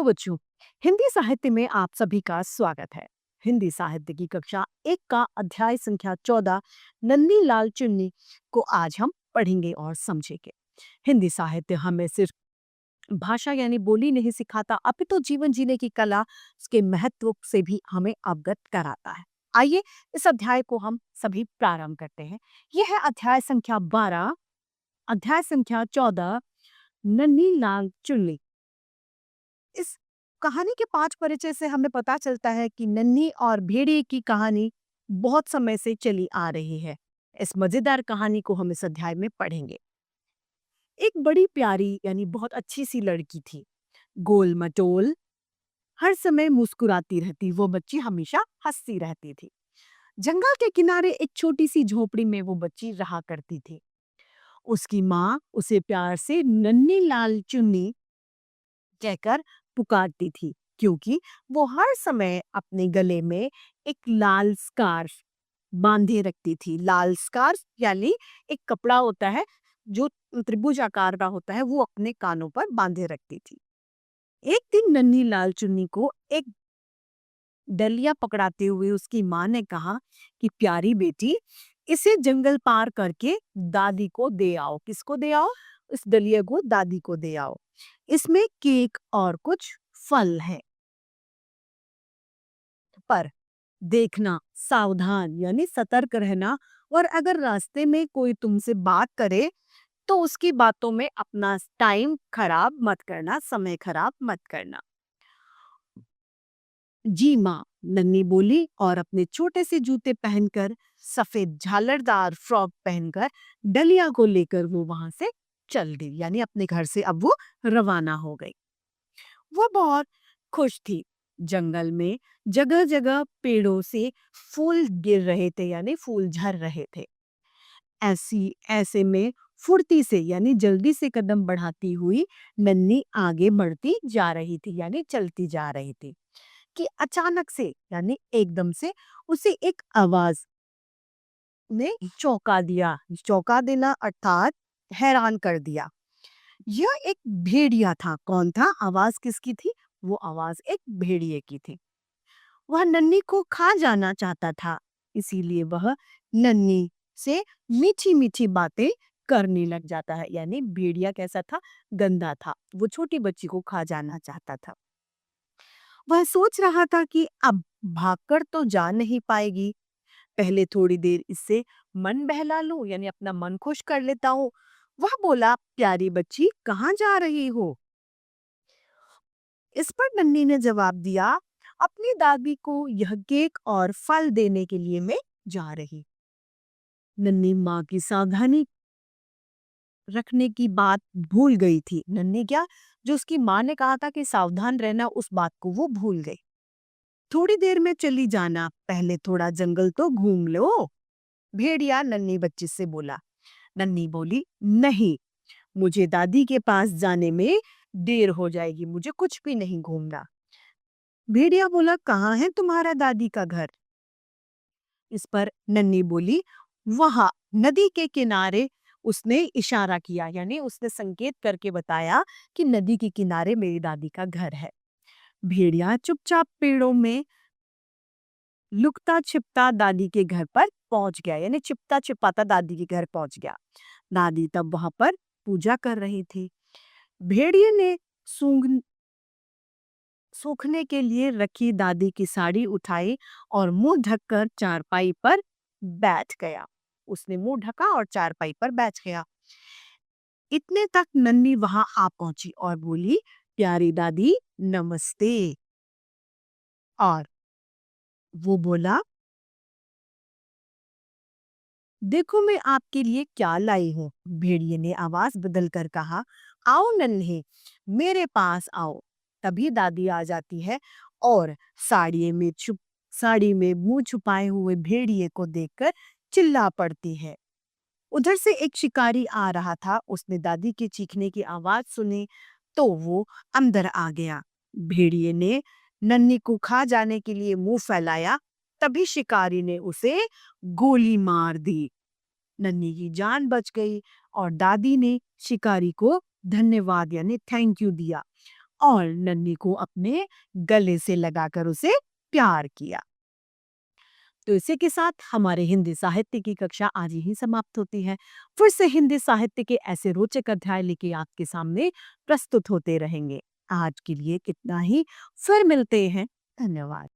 Hello बच्चों। हिंदी साहित्य में आप सभी का स्वागत है। हिंदी साहित्य की कक्षा 1 का अध्याय संख्या 14 नन्ही लाल चुन्नी को आज हम पढ़ेंगे और समझेंगे। हिंदी साहित्य हमें सिर्फ भाषा यानी बोली नहीं सिखाता, अपितु जीवन जीने की कला, उसके महत्व से भी हमें अवगत कराता है। आइए इस अध्याय को हम सभी प्रारंभ करते हैं। यह है अध्याय संख्या 12, अध्याय संख्या 14 नन्ही लाल चुन्नी। इस कहानी के पाठ परिचय से हमें पता चलता है कि नन्ही और भेड़िए की कहानी बहुत समय से चली आ रही है। इस मजेदार कहानी को हम इस अध्याय में पढ़ेंगे। एक बड़ी प्यारी यानी बहुत अच्छी सी लड़की थी, गोल मटोल, हर समय मुस्कुराती रहती। वो बच्ची हमेशा हंसती रहती थी। जंगल के किनारे एक छोटी सी झोपड़ी में वो बच्ची रहा करती थी। उसकी माँ उसे प्यार से नन्ही लाल चुन्नी कहकर पुकारती थी, क्योंकि वो हर समय अपने गले में एक लाल स्कार्फ बांधे रखती थी। लाल स्कार्फ यानी एक कपड़ा होता है जो त्रिभुज आकार का होता है, वो अपने कानों पर बांधे रखती थी। एक दिन नन्ही लाल चुन्नी को एक डलिया पकड़ाते हुए उसकी माँ ने कहा कि प्यारी बेटी, इसे जंगल पार करके दादी को दे आओ। किसको दे आओ? इस डलिया को दादी को दे आओ। इसमें केक और कुछ फल है, पर देखना, सावधान यानी सतर्क रहना, और अगर रास्ते में कोई तुमसे बात करे तो उसकी बातों में अपना टाइम खराब मत करना, समय खराब मत करना। जी माँ, नन्ही बोली और अपने छोटे से जूते पहनकर, सफेद झालरदार फ्रॉक पहनकर डलिया को लेकर वो वहां से चल दी, यानी अपने घर से अब वो रवाना हो गई। वो बहुत खुश थी। जंगल में जगह जगह पेड़ों से फूल गिर रहे थे, यानी फूल झर रहे थे। ऐसे में फुर्ती से यानी जल्दी से कदम बढ़ाती हुई नन्ही आगे बढ़ती जा रही थी, यानी चलती जा रही थी कि अचानक से यानी एकदम से उसे एक आवाज ने चौंका दिया। चौंका देना अर्थात हैरान कर दिया। यह एक भेड़िया था। कौन था? आवाज किसकी थी? वो आवाज एक भेड़िए की थी। वह नन्ही को खा जाना चाहता था, इसीलिए वह नन्ही से मीठी मीठी बातें करने लग जाता है। यानी भेड़िया कैसा था? गंदा था। वो छोटी बच्ची को खा जाना चाहता था। वह सोच रहा था कि अब भागकर तो जा नहीं पाएगी, पहले थोड़ी देर इससे मन बहला लूं, यानी अपना मन खुश कर लेता हूँ। वह बोला, प्यारी बच्ची, कहाँ जा रही हो? इस पर नन्ही ने जवाब दिया, अपनी दादी को यह केक और फल देने के लिए मैं जा रही। नन्ही माँ की सावधानी रखने की बात भूल गई थी। नन्ही क्या, जो उसकी माँ ने कहा था कि सावधान रहना, उस बात को वो भूल गई। थोड़ी देर में चली जाना, पहले थोड़ा जंगल तो घूम लो, भेड़िया नन्ही बच्ची से बोला। नन्ही बोली, नहीं, मुझे दादी के पास जाने में देर हो जाएगी, मुझे कुछ भी नहीं घूमना। भेड़िया बोला, कहाँ है तुम्हारा दादी का घर? इस पर नन्ही बोली, वहां नदी के किनारे। उसने इशारा किया, यानी उसने संकेत करके बताया कि नदी के किनारे मेरी दादी का घर है। भेड़िया चुपचाप पेड़ों में लुकता छिपता दादी के घर पर पहुंच गया, यानी छिपता छिपाता दादी के घर पहुंच गया। दादी तब वहां पर पूजा कर रही थी। भेड़िए ने सूंघ सूखने के लिए रखी दादी की साड़ी उठाई और मुंह ढककर चारपाई पर बैठ गया। उसने मुंह ढका और चारपाई पर बैठ गया। इतने तक नन्ही वहां आ पहुंची और बोली, प्यारी दादी, नमस्ते। और वो बोला, देखो मैं आपके लिए क्या लाई हूँ। भेड़िए ने आवाज बदल कर कहा, आओ नन्हे, मेरे पास आओ। तभी दादी आ जाती है और साड़ी में मुंह छुपाए हुए भेड़िए को देखकर चिल्ला पड़ती है। उधर से एक शिकारी आ रहा था। उसने दादी के चीखने की आवाज सुनी तो वो अंदर आ गया। भेड़िए ने नन्ही को खा जाने के लिए मुंह फैलाया, तभी शिकारी ने उसे गोली मार दी। नन्ही की जान बच गई और दादी ने शिकारी को धन्यवाद यानी थैंक यू दिया और नन्ही को अपने गले से लगाकर उसे प्यार किया। तो इसी के साथ हमारे हिंदी साहित्य की कक्षा आज यहीं समाप्त होती है। फिर से हिंदी साहित्य के ऐसे रोचक अध्याय लेके आपके सामने प्रस्तुत होते रहेंगे। आज के लिए कितना ही, फिर मिलते हैं। धन्यवाद।